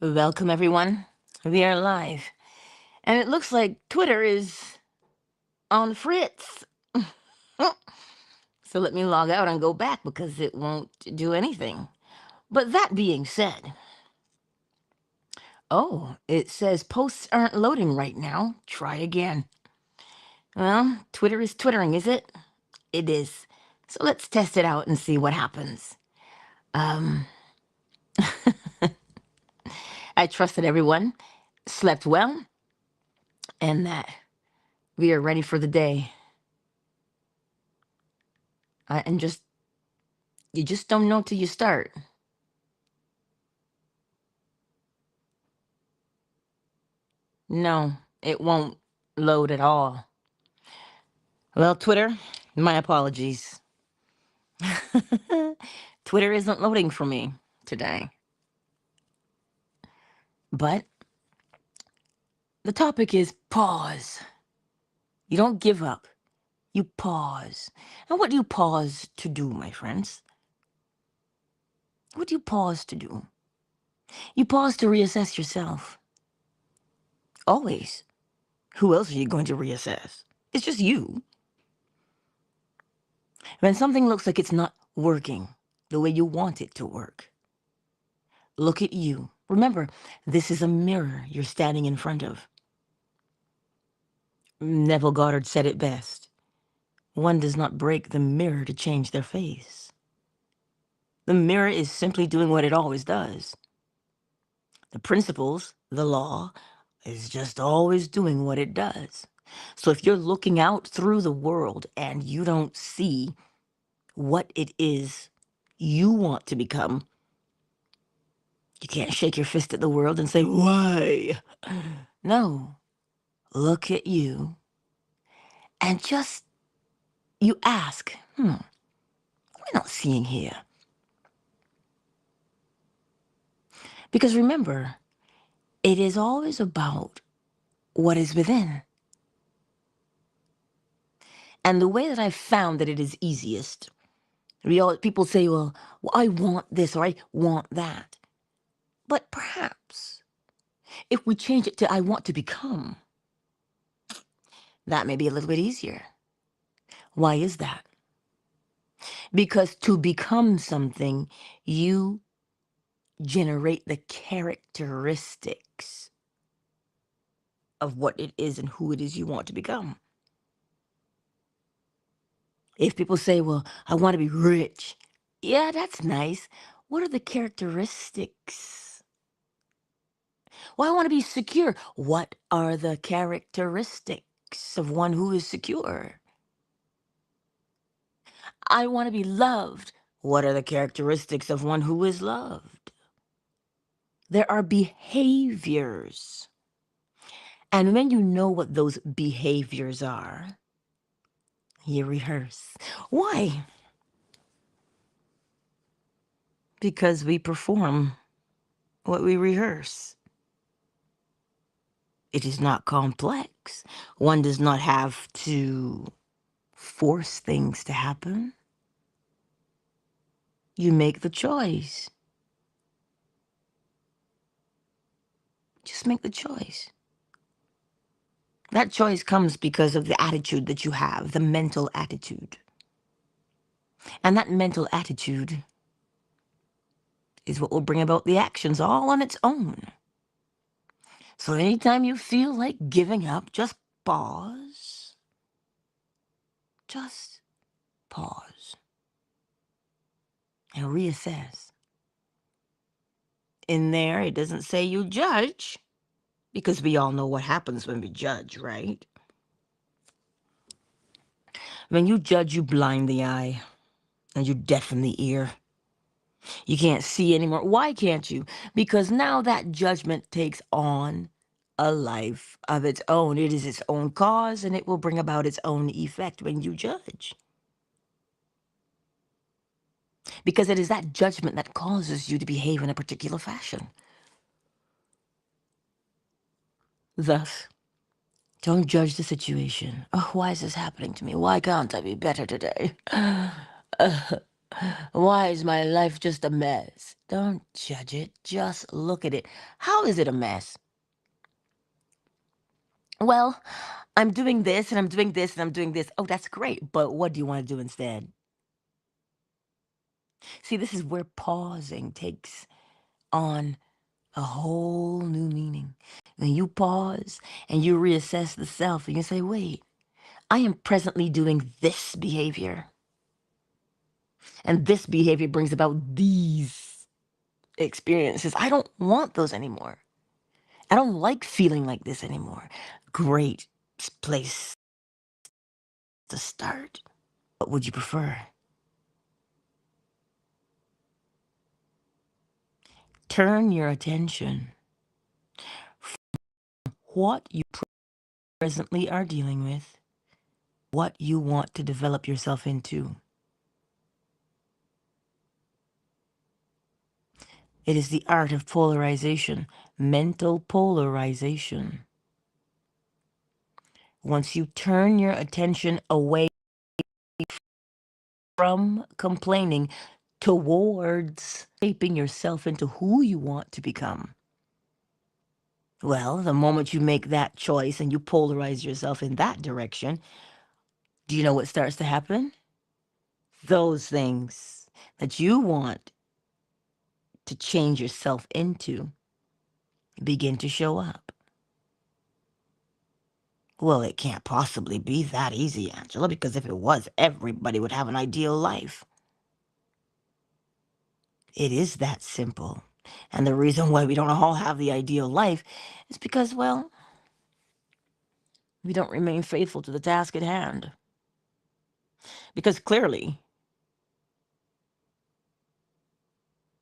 Welcome, everyone. We are live. And it looks like Twitter is on Fritz. So let me log out and go back because it won't do anything. But that being said, oh, it says posts aren't loading right now. Try again. Well, Twitter is twittering, is it? It is. So let's test it out and see what happens. Um, I trust that everyone slept well and that we are ready for the day. And you just don't know till you start. No, it won't load at all. Well, Twitter, my apologies. Twitter isn't loading for me today. But the topic is pause. You don't give up, you pause. And what do you pause to do, my friends? What do you pause to do? You pause to reassess yourself. Always. Who else are you going to reassess? It's just you. When something looks like it's not working the way you want it to work, look at you. Remember, this is a mirror you're standing in front of. Neville Goddard said it best. One does not break the mirror to change their face. The mirror is simply doing what it always does. The principles, the law, is just always doing what it does. So if you're looking out through the world and you don't see what it is you want to become, you can't shake your fist at the world and say, why? No, look at you and just, you ask, what am I not seeing here? Because remember, it is always about what is within. And the way that I've found that it is easiest, people say, well, I want this or I want that. But perhaps if we change it to I want to become, that may be a little bit easier. Why is that? Because to become something, you generate the characteristics of what it is and who it is you want to become. If people say, well, I want to be rich, yeah, that's nice. What are the characteristics? Well, I want to be secure. What are the characteristics of one who is secure? I want to be loved. What are the characteristics of one who is loved? There are behaviors. And when you know what those behaviors are, you rehearse. Why? Because we perform what we rehearse. It is not complex. One does not have to force things to happen. You make the choice. Just make the choice. That choice comes because of the attitude that you have, the mental attitude. And that mental attitude is what will bring about the actions all on its own. So anytime you feel like giving up, just pause. Just pause and reassess. In there, it doesn't say you judge, because we all know what happens when we judge, right? When you judge, you blind the eye and you deafen the ear. You can't see anymore. Why can't you? Because now that judgment takes on a life of its own. It is its own cause and it will bring about its own effect when you judge. Because it is that judgment that causes you to behave in a particular fashion. Thus, don't judge the situation. Oh, why is this happening to me? Why can't I be better today? Why is my life just a mess? Don't judge it. Just look at it. How is it a mess? Well, I'm doing this and I'm doing this and I'm doing this. Oh, that's great. But what do you want to do instead? See, this is where pausing takes on a whole new meaning. When you pause and you reassess the self, and you say, wait, I am presently doing this behavior. And this behavior brings about these experiences. I don't want those anymore. I don't like feeling like this anymore. Great place to start. What would you prefer? Turn your attention what you presently are dealing with, what you want to develop yourself into. It is the art of polarization, mental polarization. Once you turn your attention away from complaining towards shaping yourself into who you want to become. Well, the moment you make that choice and you polarize yourself in that direction, do you know what starts to happen? Those things that you want to change yourself into begin to show up. Well, it can't possibly be that easy, Angela, because if it was, everybody would have an ideal life. It is that simple. And the reason why we don't all have the ideal life is because, well, we don't remain faithful to the task at hand. Because clearly,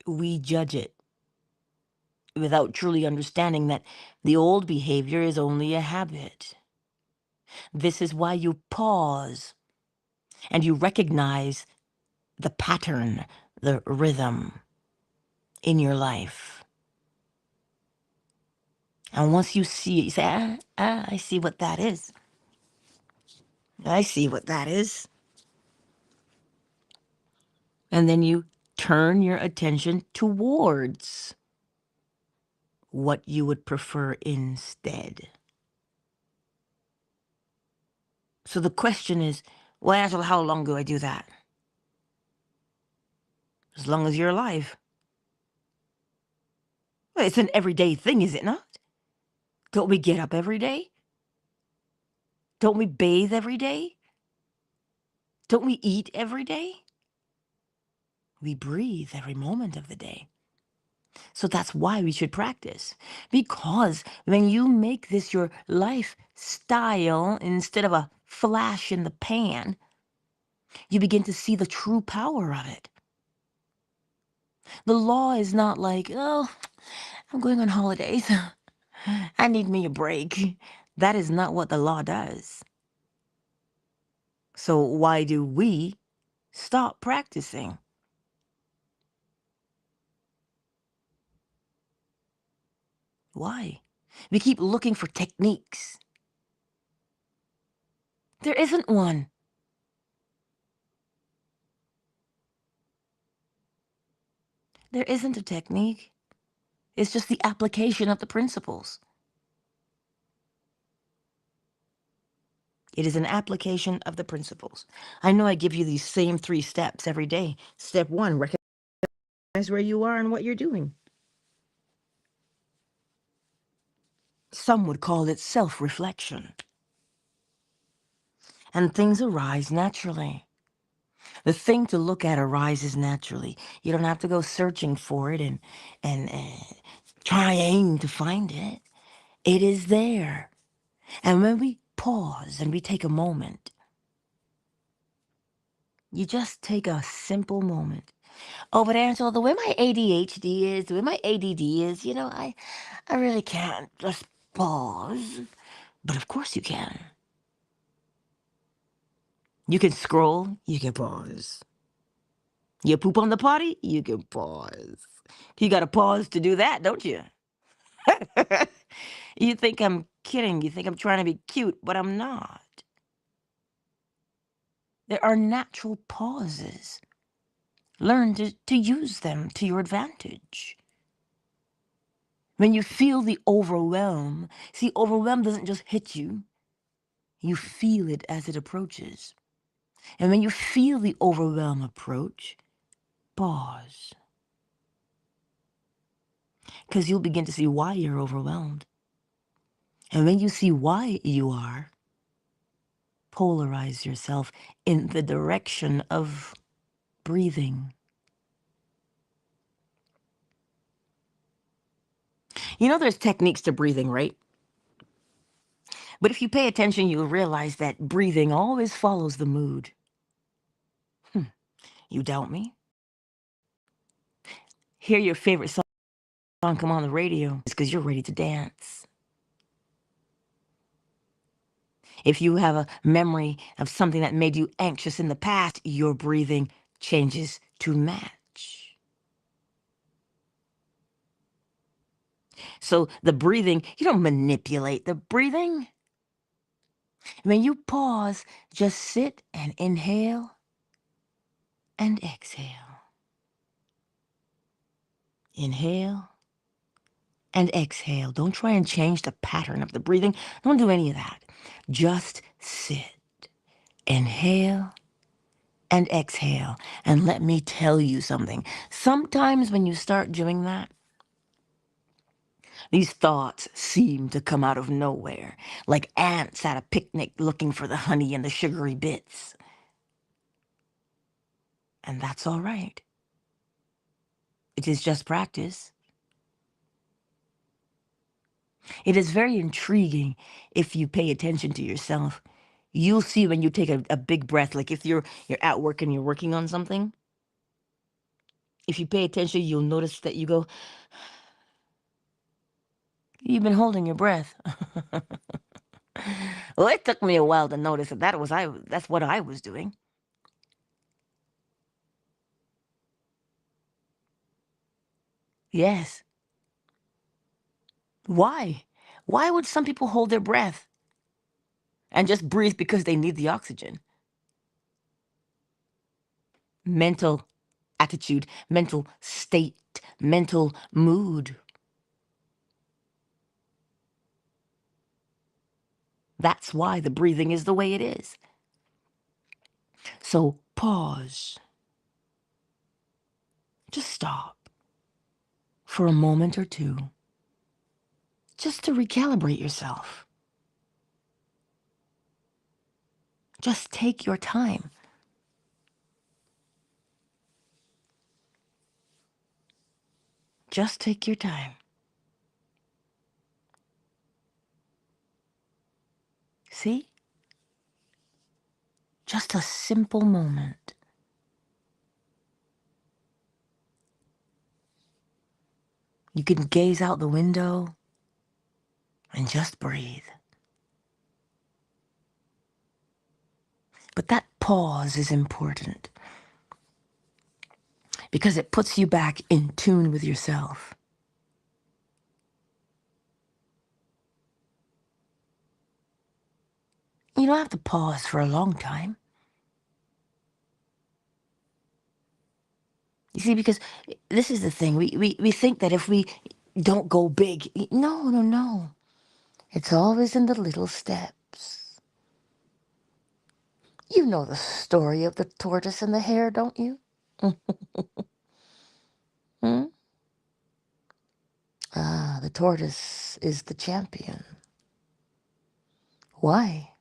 we judge it without truly understanding that the old behavior is only a habit. This is why you pause and you recognize the pattern, the rhythm in your life. And once you see it, you say, I see what that is. I see what that is. And then you turn your attention towards what you would prefer instead. So the question is, well, Angela, how long do I do that? As long as you're alive. Well, it's an everyday thing, is it not? Don't we get up every day? Don't we bathe every day? Don't we eat every day? We breathe every moment of the day. So that's why we should practice. Because when you make this your lifestyle instead of a flash in the pan, you begin to see the true power of it. The law is not like, oh, I'm going on holidays. I need me a break. That is not what the law does. So why do we stop practicing? Why? We keep looking for techniques. There isn't one. There isn't a technique. It's just the application of the principles. It is an application of the principles. I know I give you these same 3 steps every day. Step 1, recognize where you are and what you're doing. Some would call it self-reflection. And things arise naturally. The thing to look at arises naturally. You don't have to go searching for it and trying to find it. It is there. And when we pause and we take a moment, you just take a simple moment. Oh, but Angela, the way my ADHD is, the way my ADD is, I really can't just pause. But of course you can. You can scroll, you can pause. You poop on the potty, you can pause. You got to pause to do that, don't you? You think I'm kidding. You think I'm trying to be cute, but I'm not. There are natural pauses. Learn to use them to your advantage. When you feel the overwhelm, see, overwhelm doesn't just hit you. You feel it as it approaches. And when you feel the overwhelm approach, pause. Because you'll begin to see why you're overwhelmed. And when you see why you are, polarize yourself in the direction of breathing. You know there's techniques to breathing, right? But if you pay attention, you'll realize that breathing always follows the mood. You doubt me? Hear your favorite song come on the radio. It's because you're ready to dance. If you have a memory of something that made you anxious in the past, your breathing changes to match. So the breathing, you don't manipulate the breathing. When you pause, just sit and inhale and exhale. Inhale and exhale. Don't try and change the pattern of the breathing. Don't do any of that. Just sit. Inhale and exhale. And let me tell you something. Sometimes when you start doing that, these thoughts seem to come out of nowhere, like ants at a picnic looking for the honey and the sugary bits. And that's all right. It is just practice. It is very intriguing if you pay attention to yourself. You'll see when you take a big breath, like if you're at work and you're working on something, if you pay attention, you'll notice that you go, you've been holding your breath. Well, it took me a while to notice that that's what I was doing. Yes. Why? Why would some people hold their breath and just breathe because they need the oxygen? Mental attitude, mental state, mental mood. That's why the breathing is the way it is. So pause. Just stop for a moment or two, just to recalibrate yourself. Just take your time. Just take your time. See? Just a simple moment. You can gaze out the window and just breathe. But that pause is important because it puts you back in tune with yourself. You don't have to pause for a long time. You see, because this is the thing. We think that if we don't go big, no. It's always in the little steps. You know the story of the tortoise and the hare, don't you? Hmm? Ah, the tortoise is the champion. Why?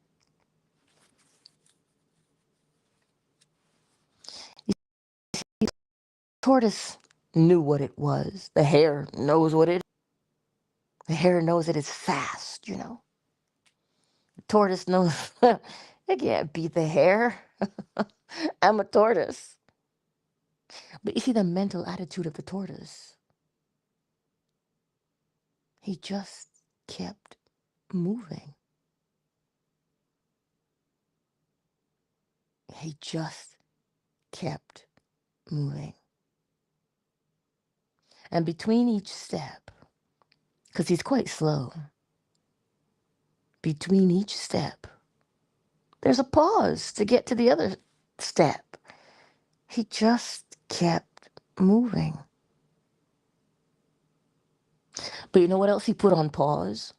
The tortoise knew what it was. The hare knows what it is. The hare knows that it's fast, you know. The tortoise knows I can't beat the hare. I'm a tortoise. But you see the mental attitude of the tortoise. He just kept moving. He just kept moving. And between each step, because he's quite slow, between each step, there's a pause to get to the other step. He just kept moving. But you know what else he put on pause?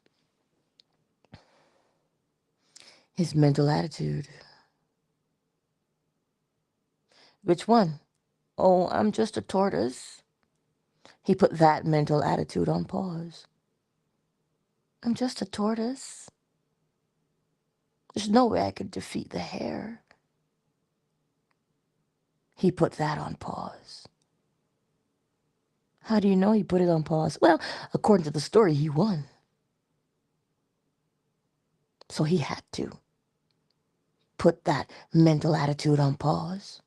His mental attitude. Which one? Oh, I'm just a tortoise. He put that mental attitude on pause. I'm just a tortoise. There's no way I could defeat the hare. He put that on pause. How do you know he put it on pause? Well, according to the story, he won. So he had to put that mental attitude on pause.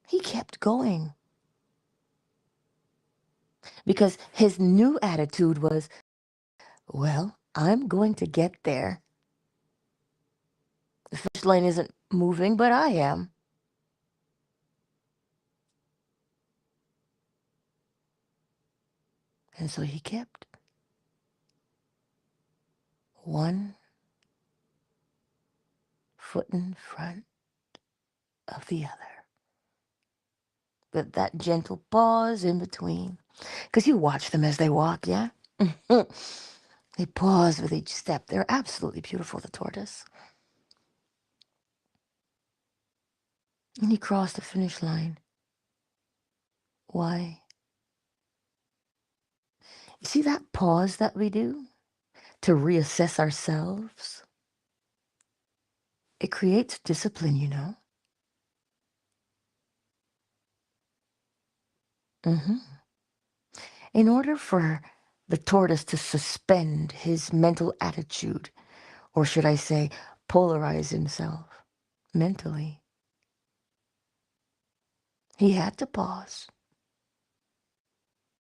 He kept going. Because his new attitude was, well, I'm going to get there. The finish line isn't moving, but I am. And so he kept one foot in front of the other. With that gentle pause in between. Because you watch them as they walk, yeah? They pause with each step. They're absolutely beautiful, the tortoise. And he crossed the finish line. Why? You see that pause that we do to reassess ourselves? It creates discipline, you know? In order for the tortoise to suspend his mental attitude, or should I say, polarize himself mentally, he had to pause.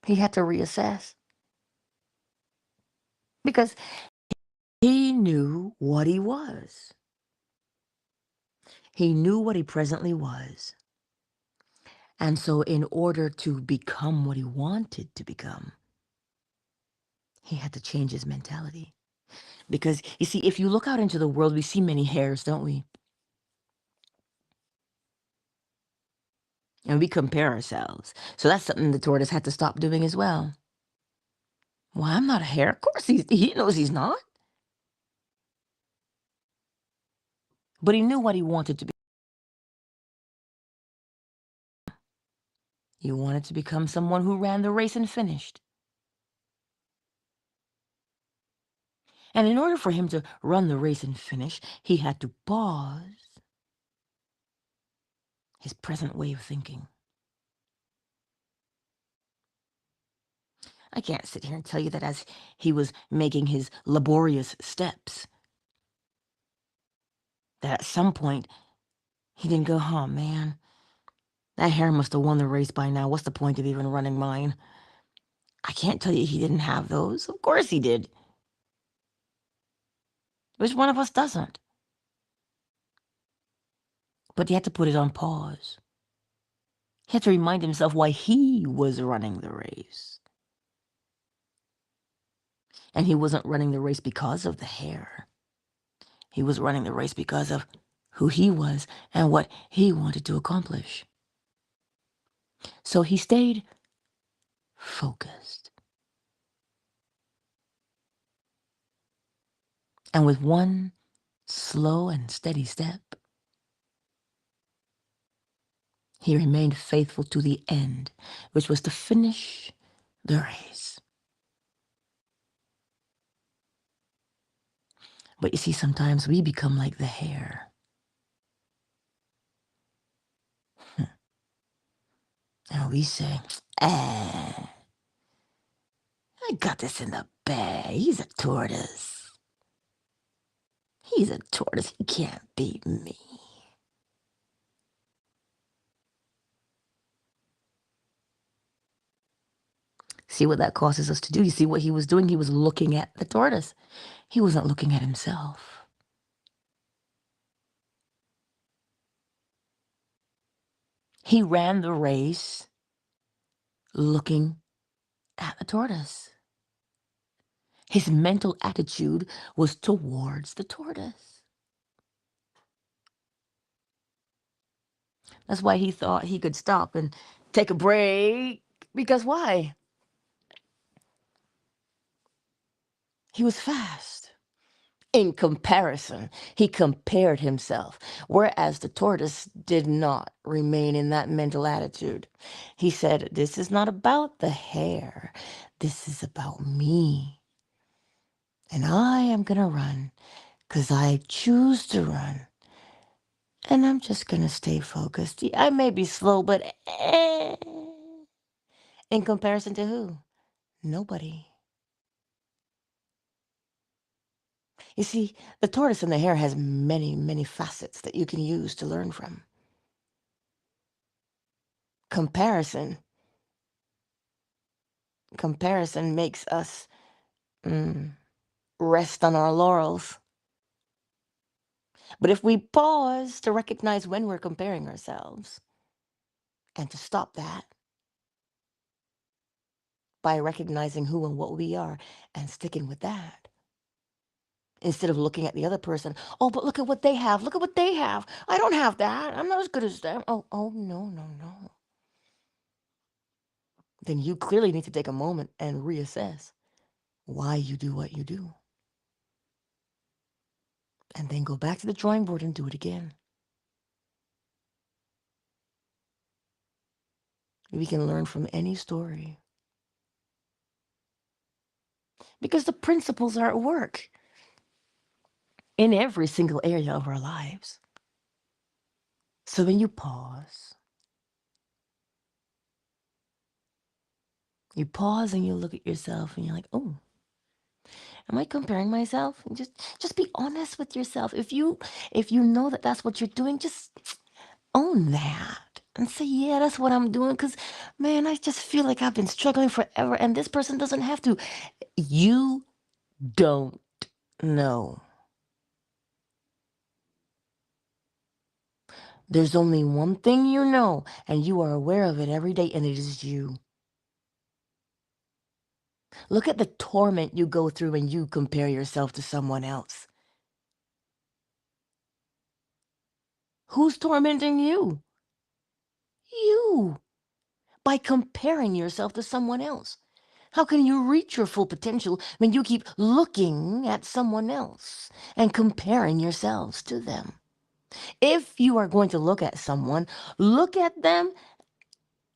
He had to reassess. Because he knew what he was. He knew what he presently was. And so in order to become what he wanted to become, he had to change his mentality. Because, you see, if you look out into the world, we see many hares, don't we? And we compare ourselves. So that's something the tortoise had to stop doing as well. Well, I'm not a hare. Of course, he knows he's not. But he knew what he wanted to be. He wanted to become someone who ran the race and finished. And in order for him to run the race and finish, he had to pause his present way of thinking. I can't sit here and tell you that as he was making his laborious steps, that at some point he didn't go, oh man, that hare must have won the race by now. What's the point of even running mine? I can't tell you he didn't have those. Of course he did. Which one of us doesn't? But he had to put it on pause. He had to remind himself why he was running the race. And he wasn't running the race because of the hare. He was running the race because of who he was and what he wanted to accomplish. So he stayed focused. And with one slow and steady step, he remained faithful to the end, which was to finish the race. But you see, sometimes we become like the hare. And we say, I got this in the bag. He's a tortoise. He's a tortoise. He can't beat me. See what that causes us to do? You see what he was doing? He was looking at the tortoise. He wasn't looking at himself. He ran the race looking at the tortoise. His mental attitude was towards the tortoise. That's why he thought he could stop and take a break. Because why? He was fast. In comparison, he compared himself, whereas the tortoise did not remain in that mental attitude. He said, "This is not about the hare. This is about me. And I am going to run because I choose to run. And I'm just going to stay focused. I may be slow, but in comparison to who? Nobody." You see, the tortoise and the hare has many, many facets that you can use to learn from. Comparison. Comparison makes us rest on our laurels. But if we pause to recognize when we're comparing ourselves and to stop that by recognizing who and what we are and sticking with that, instead of looking at the other person, "Oh, but look at what they have. Look at what they have. I don't have that. I'm not as good as them." Oh, no, no, no. Then you clearly need to take a moment and reassess why you do what you do. And then go back to the drawing board and do it again. We can learn from any story because the principles are at work in every single area of our lives. So when you pause and you look at yourself and you're like, "Oh, am I comparing myself?" And just be honest with yourself. If you know that that's what you're doing, just own that and say, "Yeah, that's what I'm doing, because man, I just feel like I've been struggling forever and this person doesn't have to." You don't know. There's only one thing you know, and you are aware of it every day, and it is you. Look at the torment you go through when you compare yourself to someone else. Who's tormenting you? You. By comparing yourself to someone else. How can you reach your full potential when you keep looking at someone else and comparing yourselves to them? If you are going to look at someone, look at them.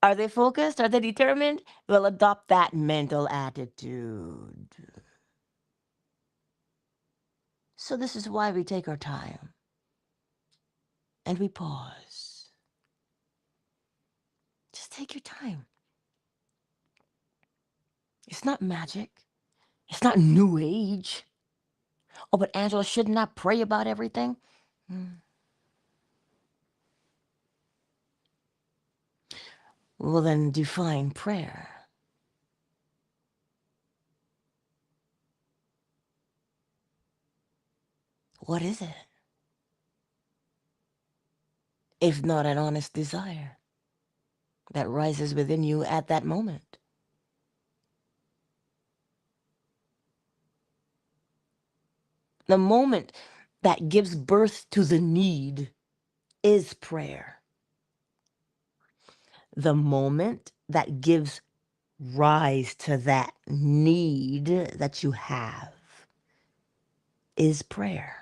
Are they focused? Are they determined? Well, adopt that mental attitude. So this is why we take our time and we pause. Just take your time. It's not magic. It's not new age. Oh, but Angela, shouldn't I pray about everything? Well, then define prayer. What is it? If not an honest desire that rises within you at that moment. The moment that gives birth to the need is prayer. The moment that gives rise to that need that you have is prayer.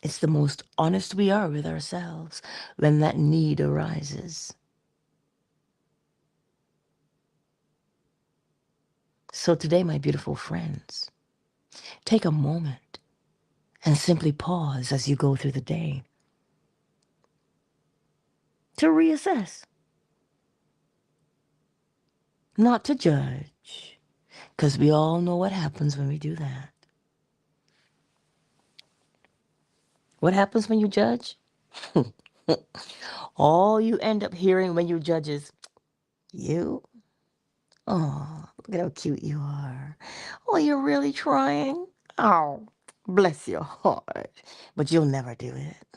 It's the most honest we are with ourselves when that need arises. So today, my beautiful friends, take a moment and simply pause as you go through the day to reassess, not to judge, because we all know what happens when we do that. What happens when you judge? All you end up hearing when you judge is, "You? Oh, look at how cute you are. Oh, you're really trying? Oh, bless your heart. But you'll never do it.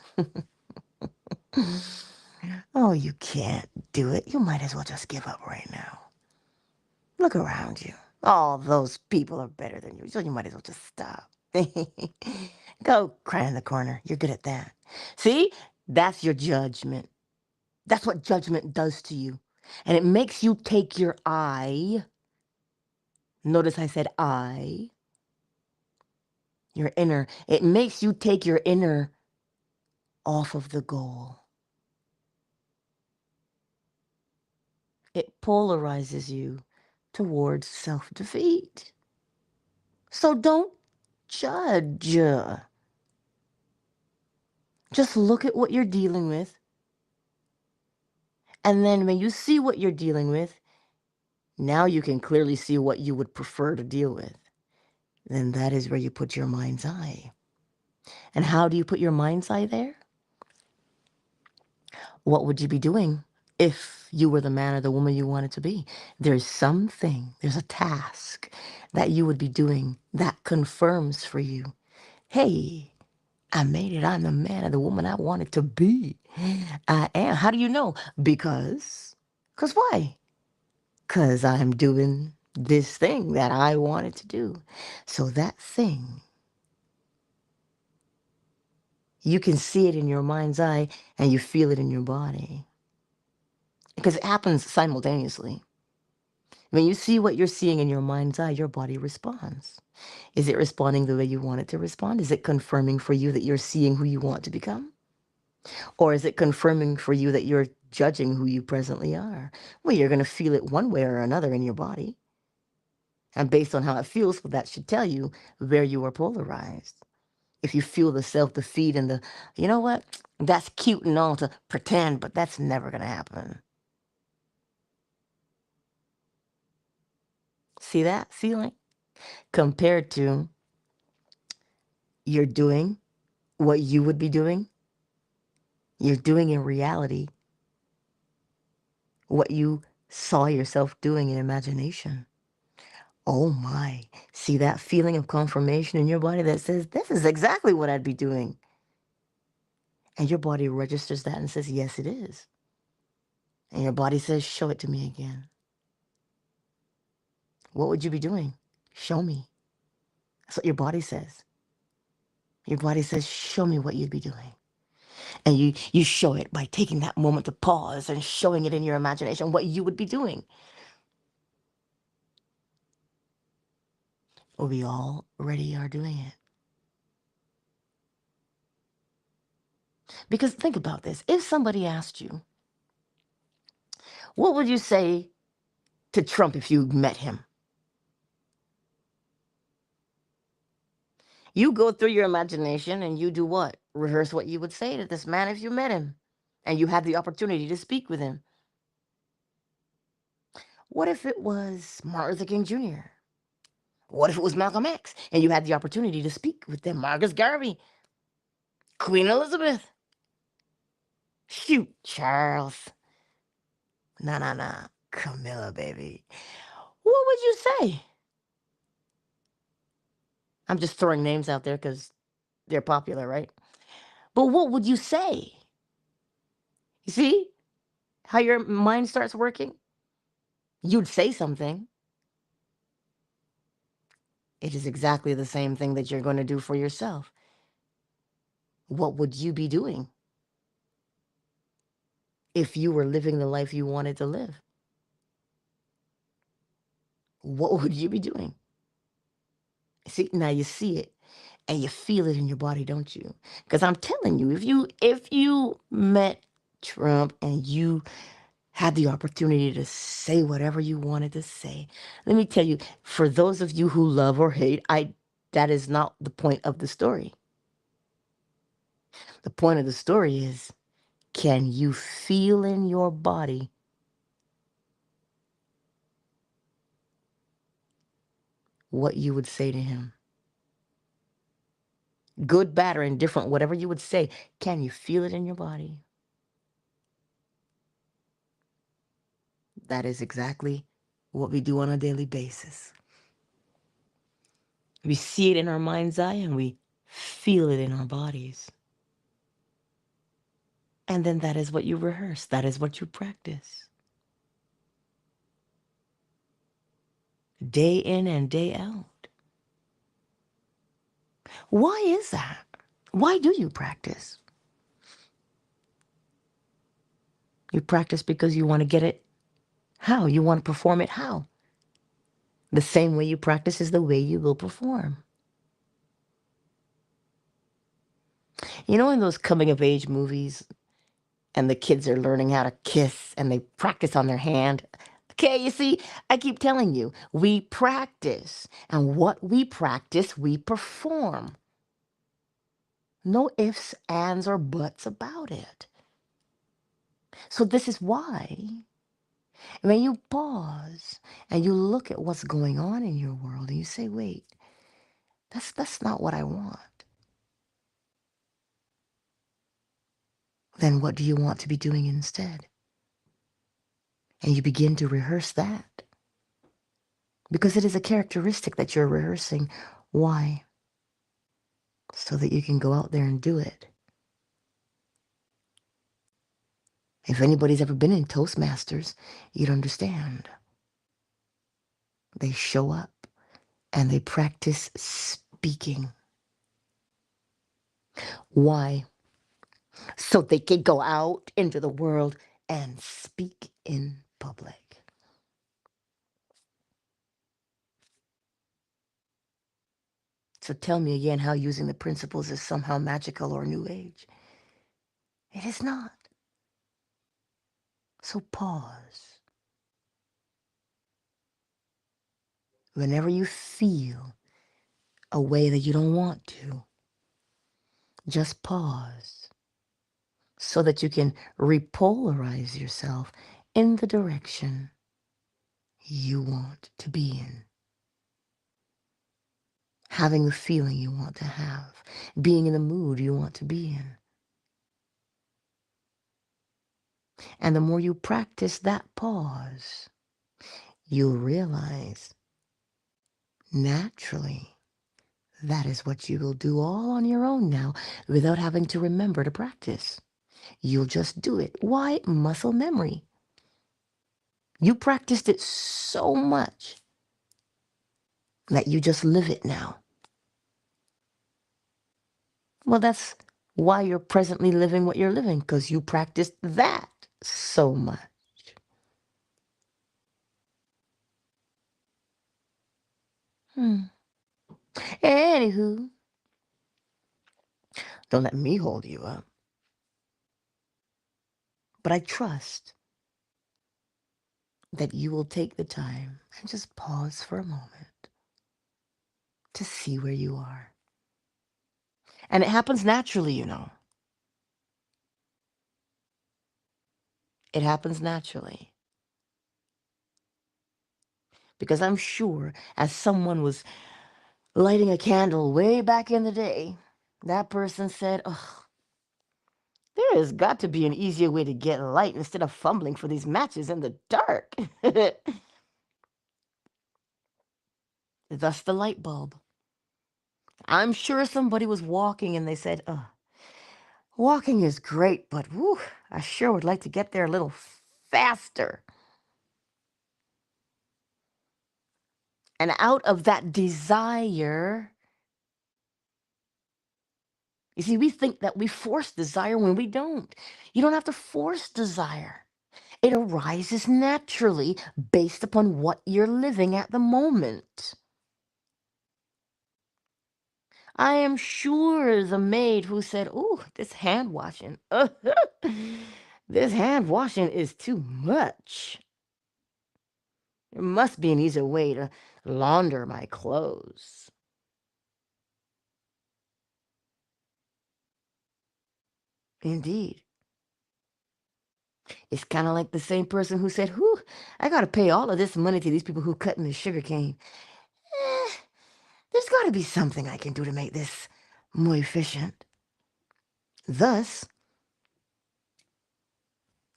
Oh, you can't do it. You might as well just give up right now. Look around you. All those people are better than you, so you might as well just stop." Go cry in the corner. You're good at that. See? That's your judgment. That's what judgment does to you. And it makes you take your eye. Notice I said eye. Your inner. It makes you take your inner off of the goal. It polarizes you towards self-defeat. So don't judge. Just look at what you're dealing with. And then when you see what you're dealing with, now you can clearly see what you would prefer to deal with. Then that is where you put your mind's eye. And how do you put your mind's eye there? What would you be doing if you were the man or the woman you wanted to be? There's something, there's a task that you would be doing that confirms for you, hey, I made it. I'm the man or the woman I wanted to be. I am. How do you know? Because why? Because I'm doing this thing that I wanted to do. So that thing, you can see it in your mind's eye and you feel it in your body. Because it happens simultaneously. When you see what you're seeing in your mind's eye, your body responds. Is it responding the way you want it to respond? Is it confirming for you that you're seeing who you want to become? Or is it confirming for you that you're judging who you presently are? Well, you're going to feel it one way or another in your body. And based on how it feels, well, that should tell you where you are polarized. If you feel the self-defeat and the, you know what, that's cute and all to pretend, but that's never going to happen. See that feeling? Compared to you're doing what you would be doing, you're doing in reality what you saw yourself doing in imagination. Oh my, see that feeling of confirmation in your body that says, this is exactly what I'd be doing. And your body registers that and says, yes, it is. And your body says, show it to me again. What would you be doing? Show me. That's what your body says. Your body says, show me what you'd be doing. And you show it by taking that moment to pause and showing it in your imagination what you would be doing. We already are doing it. Because think about this. If somebody asked you, what would you say to Trump if you met him? You go through your imagination and you do what? Rehearse what you would say to this man if you met him and you had the opportunity to speak with him. What if it was Martin Luther King Jr.? What if it was Malcolm X and you had the opportunity to speak with them? Marcus Garvey, Queen Elizabeth, shoot, Charles, nah, Camilla, baby. What would you say? I'm just throwing names out there because they're popular, right? But what would you say? You see how your mind starts working? You'd say something. It is exactly the same thing that you're going to do for yourself. What would you be doing if you were living the life you wanted to live? What would you be doing? See, now you see it and you feel it in your body, don't you? Because I'm telling you, if you met Trump and you had the opportunity to say whatever you wanted to say, let me tell you, for those of you who love or hate, that is not the point of the story. The point of the story is, can you feel in your body what you would say to him? Good, bad, or indifferent, whatever you would say, can you feel it in your body? That is exactly what we do on a daily basis. We see it in our mind's eye and we feel it in our bodies. And then that is what you rehearse. That is what you practice. Day in and day out. Why is that? Why do you practice? You practice because you want to get it how? You want to perform it how? The same way you practice is the way you will perform. You know, in those coming of age movies, and the kids are learning how to kiss and they practice on their hand. Okay, you see, I keep telling you, we practice. And what we practice, we perform. No ifs, ands, or buts about it. So this is why when you pause and you look at what's going on in your world and you say, wait, that's not what I want. Then what do you want to be doing instead? And you begin to rehearse that. Because it is a characteristic that you're rehearsing. Why? So that you can go out there and do it. If anybody's ever been in Toastmasters, you'd understand. They show up and they practice speaking. Why? So they can go out into the world and speak in public. So tell me again how using the principles is somehow magical or new age. It is not. So pause. Whenever you feel a way that you don't want to, just pause so that you can repolarize yourself in the direction you want to be in. Having the feeling you want to have, being in the mood you want to be in. And the more you practice that pause, you'll realize naturally that is what you will do all on your own now without having to remember to practice. You'll just do it. Why? Muscle memory. You practiced it so much that you just live it now. Well, that's why you're presently living what you're living, because you practiced that so much. Anywho, don't let me hold you up. But I trust that you will take the time and just pause for a moment to see where you are. And it happens naturally, you know. It happens naturally. Because I'm sure as someone was lighting a candle way back in the day, that person said, oh, there has got to be an easier way to get light instead of fumbling for these matches in the dark. Thus the light bulb. I'm sure somebody was walking and they said, oh, walking is great, but whew, I sure would like to get there a little faster. And out of that desire, you see, we think that we force desire when we don't. You don't have to force desire. It arises naturally based upon what you're living at the moment. I am sure the maid who said, "Oh, this hand washing, this hand washing is too much. There must be an easier way to launder my clothes." Indeed. It's kind of like the same person who said, "Whew, I got to pay all of this money to these people who cutting the sugar cane. Eh, there's got to be something I can do to make this more efficient." Thus,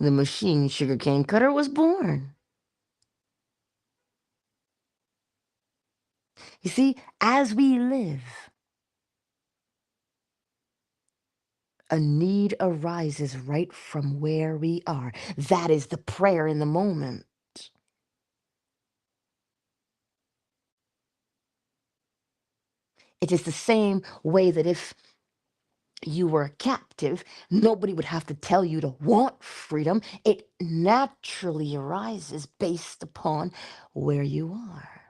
the machine sugarcane cutter was born. You see, as we live, a need arises right from where we are. That is the prayer in the moment. It is the same way that if you were a captive, nobody would have to tell you to want freedom. It naturally arises based upon where you are.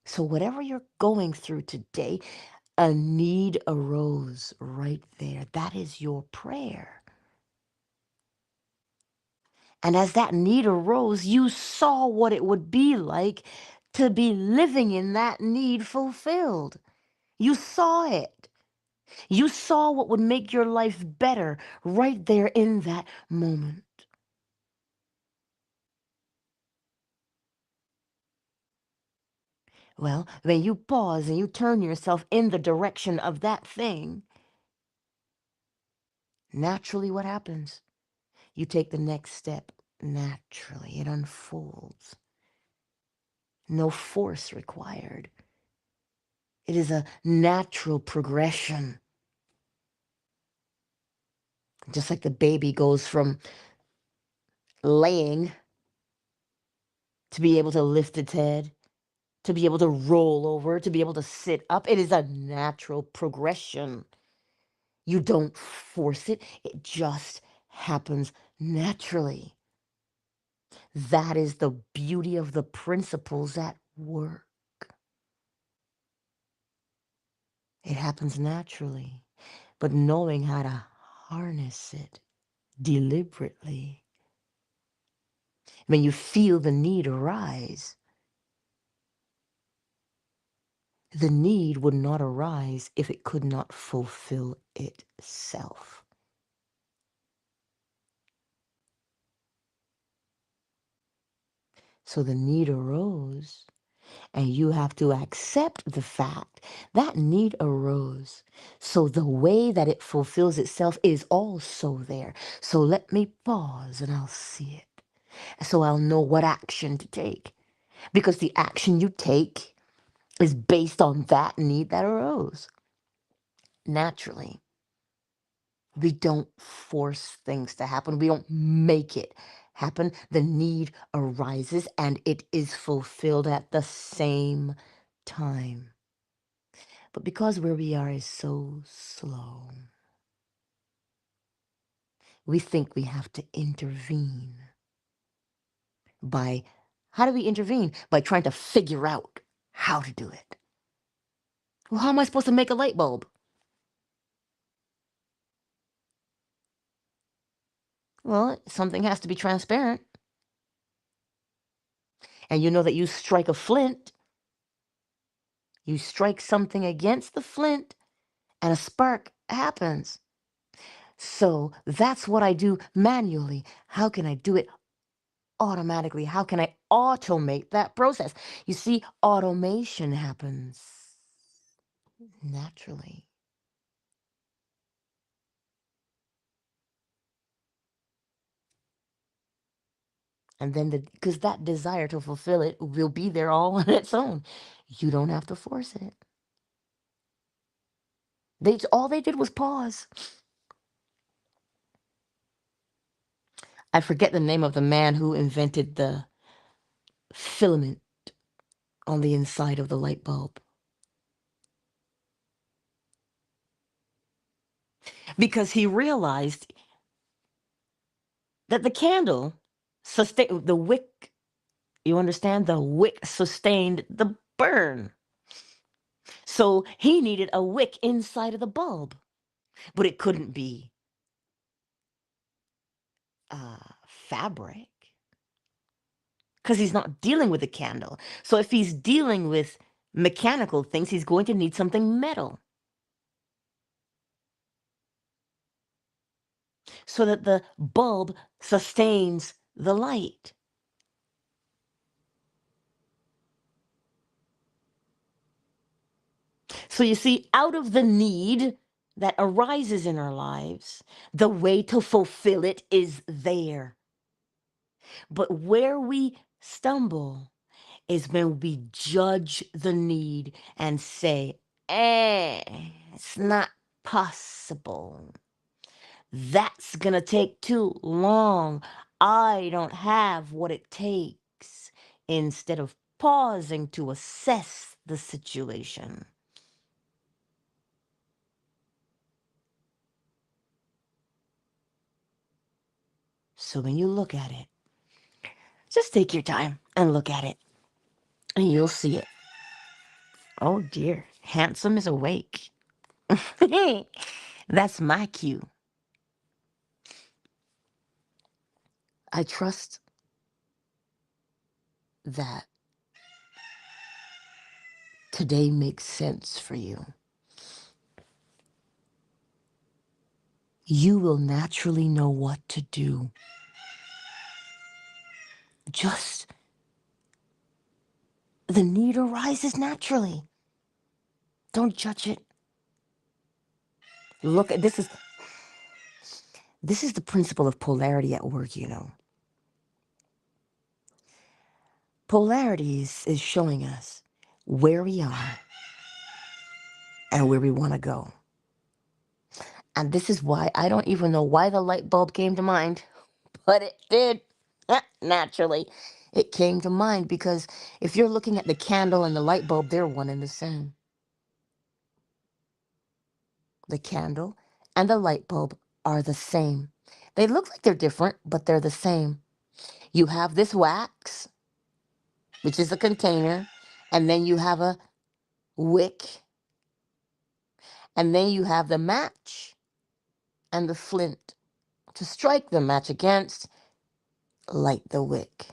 So, whatever you're going through today, a need arose right there. That is your prayer. And as that need arose, you saw what it would be like to be living in that need fulfilled. You saw it. You saw what would make your life better right there in that moment. Well, when you pause and you turn yourself in the direction of that thing, naturally what happens? You take the next step. Naturally, it unfolds. No force required. It is a natural progression. Just like the baby goes from laying to be able to lift its head, to be able to roll over, to be able to sit up. It is a natural progression. You don't force it, it just happens naturally. That is the beauty of the principles at work. It happens naturally, but knowing how to harness it deliberately. When you feel the need arise, the need would not arise if it could not fulfill itself. So the need arose, and you have to accept the fact that need arose. So the way that it fulfills itself is also there. So let me pause and I'll see it. So I'll know what action to take. Because the action you take is based on that need that arose naturally. We don't force things to happen. We don't make it happen. The need arises and it is fulfilled at the same time. But because where we are is so slow, we think we have to intervene by, how do we intervene? By trying to figure out how to do it. Well, how am I supposed to make a light bulb? Well, something has to be transparent. And you know that you strike a flint, you strike something against the flint, and a spark happens. So that's what I do manually. How can I do it automatically? How can I automate that process? You see, automation happens naturally. And then because that desire to fulfill it will be there all on its own. You don't have to force it. All they did was pause. I forget the name of the man who invented the filament on the inside of the light bulb. Because he realized that the candle sustained the wick. You understand? The wick sustained the burn. So he needed a wick inside of the bulb, but it couldn't be fabric because he's not dealing with a candle. So if he's dealing with mechanical things, he's going to need something metal so that the bulb sustains the light. So you see, out of the need that arises in our lives, the way to fulfill it is there. But where we stumble is when we judge the need and say, it's not possible. That's going to take too long. I don't have what it takes. Instead of pausing to assess the situation. So when you look at it, just take your time and look at it, and you'll see it. Oh dear, handsome is awake. That's my cue. I trust that today makes sense for you. You will naturally know what to do. Just the need arises naturally. Don't judge it. Look at this is the principle of polarity at work, you know. Polarities is showing us where we are and where we want to go. And this is why I don't even know why the light bulb came to mind, but it did. Naturally, it came to mind because if you're looking at the candle and the light bulb, they're one and the same. The candle and the light bulb are the same. They look like they're different, but they're the same. You have this wax, which is a container, and then you have a wick, and then you have the match and the flint to strike the match against, light the wick.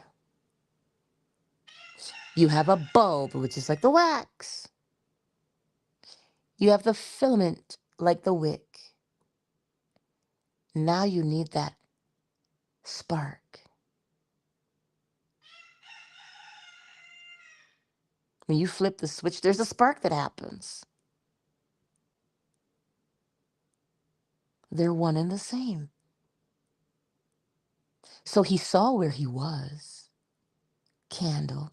You have a bulb, which is like the wax. You have the filament, like the wick. Now you need that spark. When you flip the switch, there's a spark that happens. They're one and the same. So he saw where he was, candle,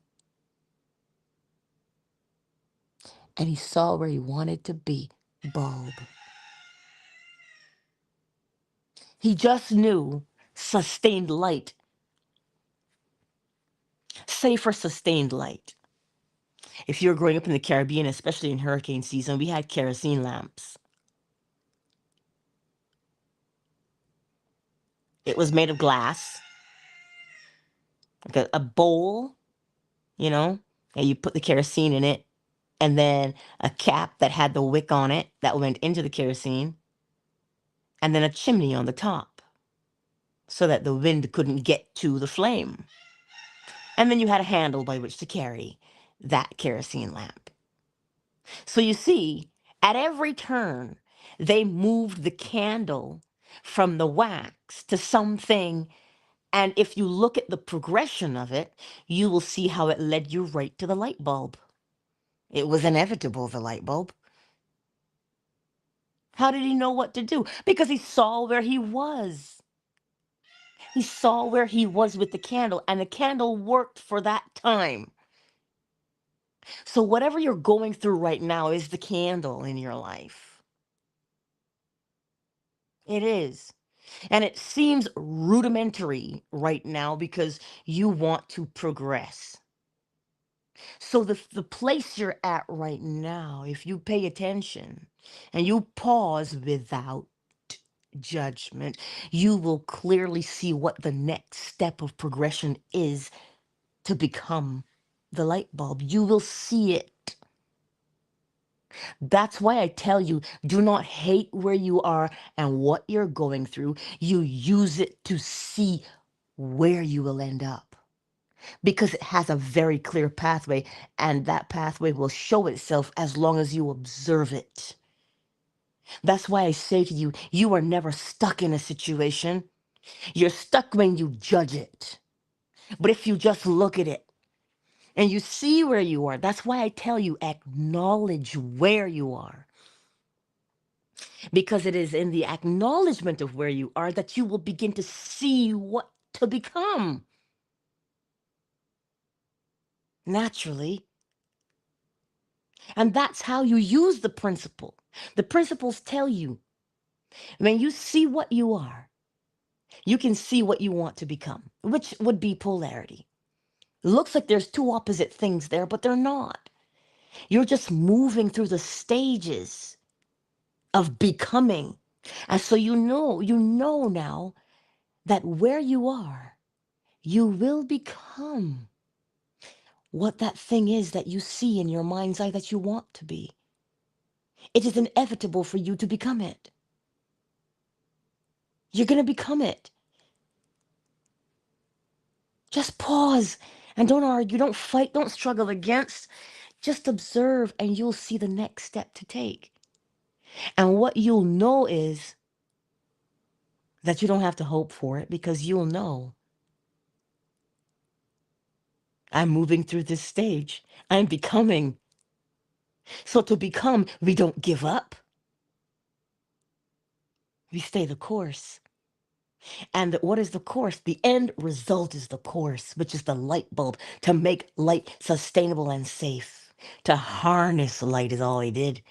and he saw where he wanted to be, bulb. He just knew sustained light. Say for sustained light. If you were growing up in the Caribbean, especially in hurricane season, we had kerosene lamps. It was made of glass, like a bowl, you know, and you put the kerosene in it, and then a cap that had the wick on it that went into the kerosene, and then a chimney on the top so that the wind couldn't get to the flame. And then you had a handle by which to carry that kerosene lamp. So you see, at every turn, they moved the candle from the wax to something. And if you look at the progression of it, you will see how it led you right to the light bulb. It was inevitable, the light bulb. How did he know what to do? Because he saw where he was. He saw where he was with the candle, and the candle worked for that time. So whatever you're going through right now is the candle in your life. It is. And it seems rudimentary right now because you want to progress. So the place you're at right now, if you pay attention and you pause without judgment, you will clearly see what the next step of progression is to become the light bulb. You will see it. That's why I tell you, do not hate where you are and what you're going through. You use it to see where you will end up because it has a very clear pathway, and that pathway will show itself as long as you observe it. That's why I say to you, you are never stuck in a situation. You're stuck when you judge it. But if you just look at it and you see where you are, that's why I tell you, acknowledge where you are. Because it is in the acknowledgement of where you are that you will begin to see what to become. Naturally. And that's how you use the principle. The principles tell you when you see what you are, you can see what you want to become, which would be polarity. Looks like there's two opposite things there, but they're not. You're just moving through the stages of becoming. And so you know now that where you are, you will become what that thing is that you see in your mind's eye that you want to be. It is inevitable for you to become it. You're going to become it. Just pause and don't argue, don't fight, don't struggle against. Just observe and you'll see the next step to take. And what you'll know is that you don't have to hope for it, because you'll know, I'm moving through this stage. I'm becoming. So to become, we don't give up. We stay the course. And what is the course? The end result is the course, which is the light bulb, to make light sustainable and safe. To harness light is all he did.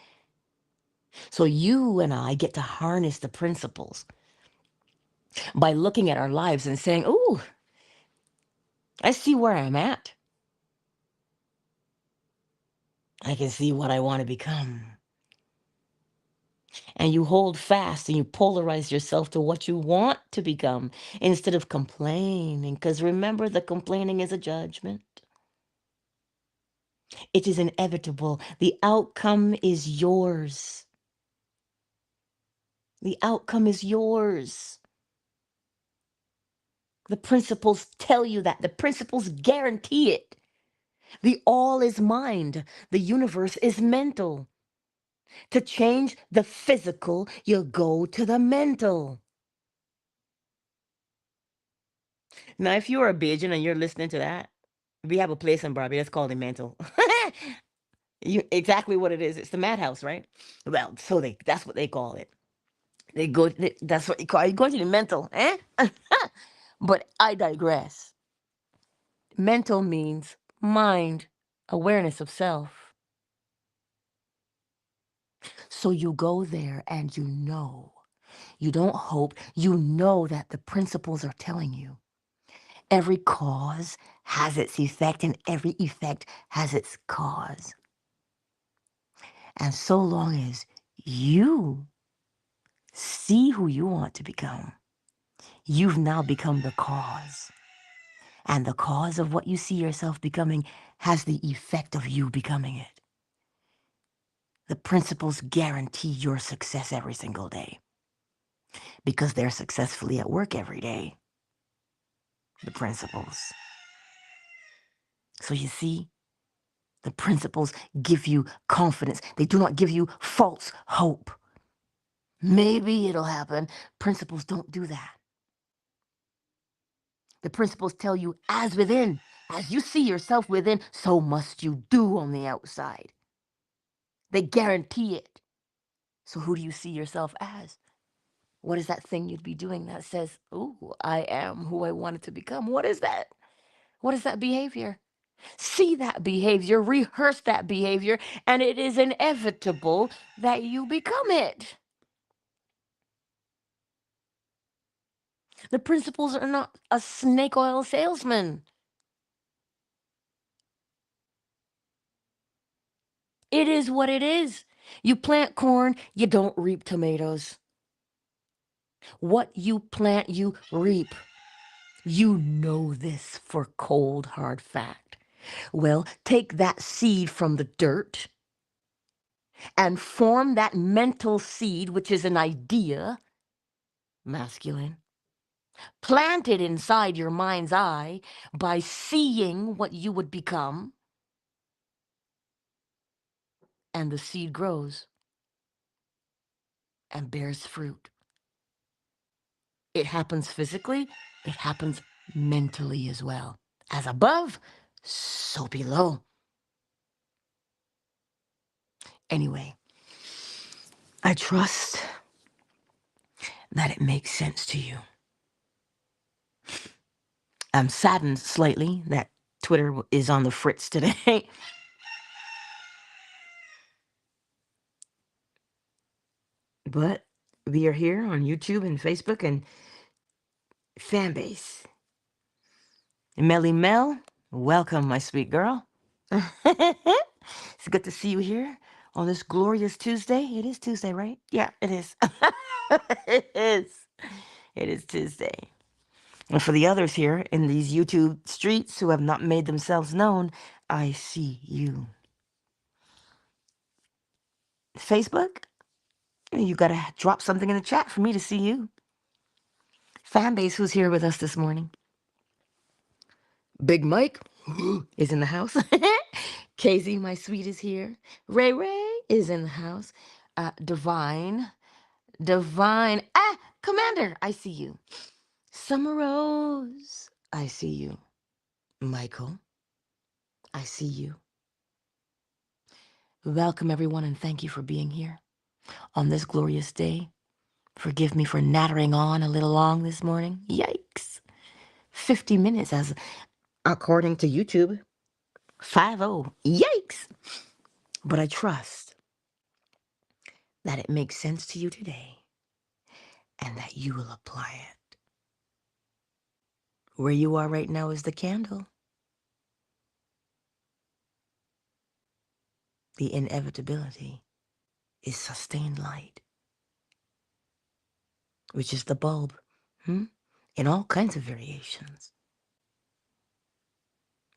So you and I get to harness the principles by looking at our lives and saying, "Ooh, I see where I'm at. I can see what I want to become." And you hold fast and you polarize yourself to what you want to become instead of complaining. Because remember, the complaining is a judgment. It is inevitable. The outcome is yours. The outcome is yours. The principles tell you that. The principles guarantee it. The all is mind. The universe is mental. To change the physical, you go to the mental. Now, if you're a Bajan and you're listening to that, we have a place in Barbados called the mental. Exactly what it is. It's the madhouse, right? Well, so that's what they call it. That's what you call it. You go to the mental, eh? But I digress. Mental means mind, awareness of self. So you go there and you know. You don't hope. You know that the principles are telling you. Every cause has its effect, and every effect has its cause. And so long as you see who you want to become, you've now become the cause. And the cause of what you see yourself becoming has the effect of you becoming it. The principles guarantee your success every single day because they're successfully at work every day. The principles. So you see, the principles give you confidence. They do not give you false hope. Maybe it'll happen. Principles don't do that. The principles tell you, as within, as you see yourself within, so must you do on the outside. They guarantee it. So who do you see yourself as? What is that thing you'd be doing that says, "Ooh, I am who I wanted to become"? What is that? What is that behavior? See that behavior, rehearse that behavior, and it is inevitable that you become it. The principles are not a snake oil salesman. It is what it is. You plant corn, you don't reap tomatoes. What you plant, you reap. You know this for cold, hard fact. Well, take that seed from the dirt and form that mental seed, which is an idea, masculine. Plant it inside your mind's eye by seeing what you would become, and the seed grows and bears fruit. It happens physically, it happens mentally as well. As above, so below. Anyway, I trust that it makes sense to you. I'm saddened slightly that Twitter is on the fritz today. But we are here on YouTube and Facebook and Fanbase. Melly Mel, welcome, my sweet girl. It's good to see you here on this glorious Tuesday. It is Tuesday, right? Yeah, it is. It is. It is Tuesday. And for the others here in these YouTube streets who have not made themselves known, I see you. Facebook, you got to drop something in the chat for me to see you. Fan base who's here with us this morning. Big Mike is in the house. Casey, my sweet, is here. Ray Ray is in the house. Divine. Commander, I see you. Summer Rose, I see you. Michael, I see you. Welcome, everyone, and thank you for being here on this glorious day. Forgive me for nattering on a little long this morning. Yikes. 50 minutes as according to YouTube. 50. Yikes. But I trust that it makes sense to you today and that you will apply it. Where you are right now is the candle. The inevitability is sustained light, which is the bulb, in all kinds of variations.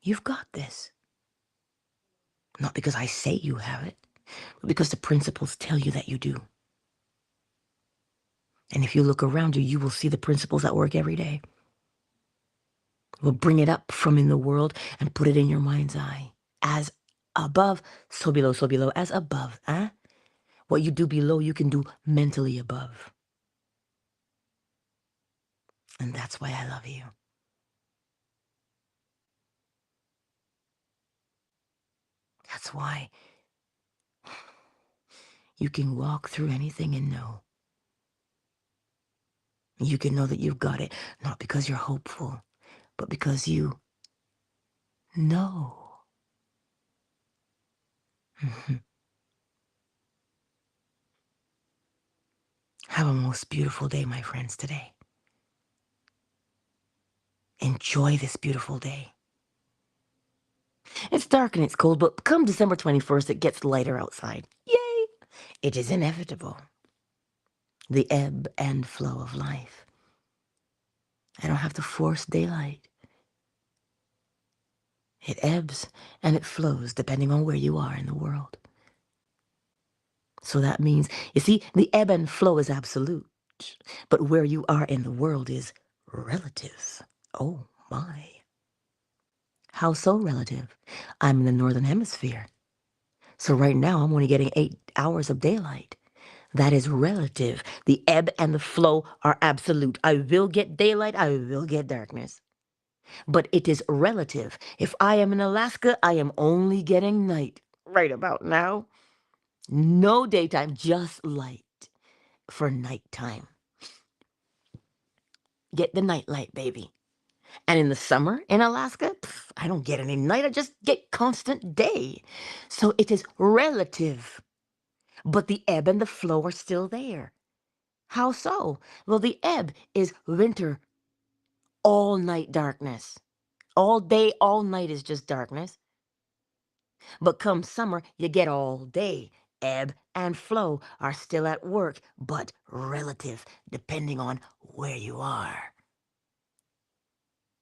You've got this. Not because I say you have it, but because the principles tell you that you do. And if you look around you, you will see the principles at work every day. We'll bring it up from in the world and put it in your mind's eye. As above, so below, as above. What you do below, you can do mentally above. And that's why I love you. That's why you can walk through anything and know. You can know that you've got it, not because you're hopeful, but because you know. Have a most beautiful day, my friends, today. Enjoy this beautiful day. It's dark and it's cold, but come December 21st, it gets lighter outside. Yay! It is inevitable. The ebb and flow of life. I don't have to force daylight. It ebbs and it flows depending on where you are in the world. So that means, you see, the ebb and flow is absolute, but where you are in the world is relative. Oh my. How so relative? I'm in the northern hemisphere. So right now I'm only getting 8 hours of daylight. That is relative. The ebb and the flow are absolute. I will get daylight, I will get darkness. But it is relative. If I am in Alaska, I am only getting night right about now. No daytime, just light for nighttime. Get the night light, baby. And in the summer in Alaska, I don't get any night, I just get constant day. So it is relative. But the ebb and the flow are still there. How so? Well, the ebb is winter, all night darkness. All day, all night is just darkness. But come summer, you get all day. Ebb and flow are still at work, but relative, depending on where you are.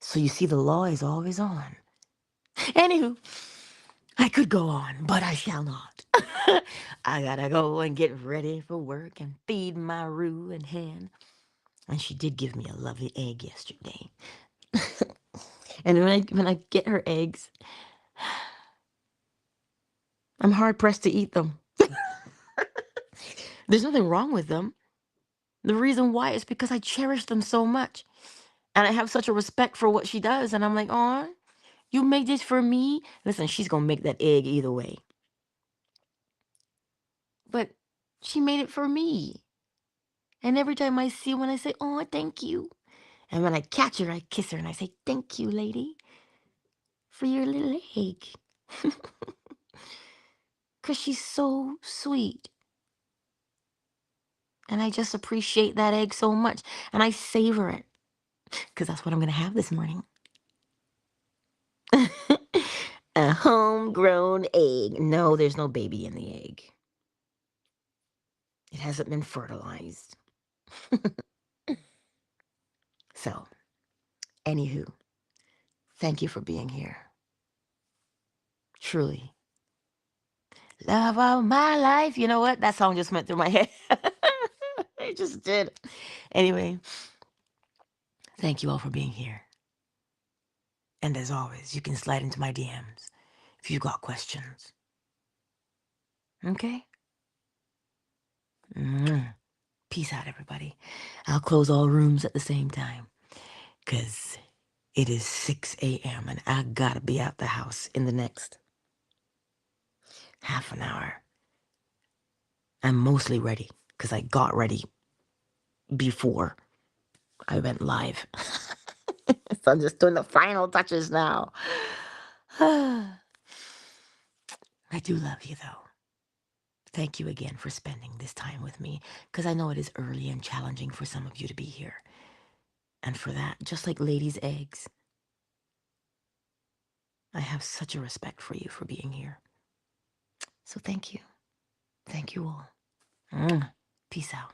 So you see, the law is always on. Anywho, I could go on, but I shall not. I gotta go and get ready for work and feed my Roo and Hen. And she did give me a lovely egg yesterday. And when I get her eggs, I'm hard pressed to eat them. There's nothing wrong with them. The reason why is because I cherish them so much. And I have such a respect for what she does. And I'm like, oh, you made this for me? Listen, she's going to make that egg either way. But she made it for me. And every time I see one, I say, oh, thank you. And when I catch her, I kiss her and I say, thank you, lady, for your little egg. Because she's so sweet. And I just appreciate that egg so much. And I savor it. Because that's what I'm going to have this morning. A homegrown egg. No, there's no baby in the egg. It hasn't been fertilized. So, Anywho, thank you for being here. Truly. Love of my life. You know what? That song just went through my head. It just did. Anyway, thank you all for being here. And as always, you can slide into my DMs if you've got questions. Okay? Peace out, everybody. I'll close all rooms at the same time because it is 6 a.m. and I gotta be out the house in the next half an hour. I'm mostly ready because I got ready before I went live. So I'm just doing the final touches now. I do love you, though. Thank you again for spending this time with me, because I know it is early and challenging for some of you to be here. And for that, just like ladies' eggs, I have such a respect for you for being here. So thank you. Thank you all. Peace out.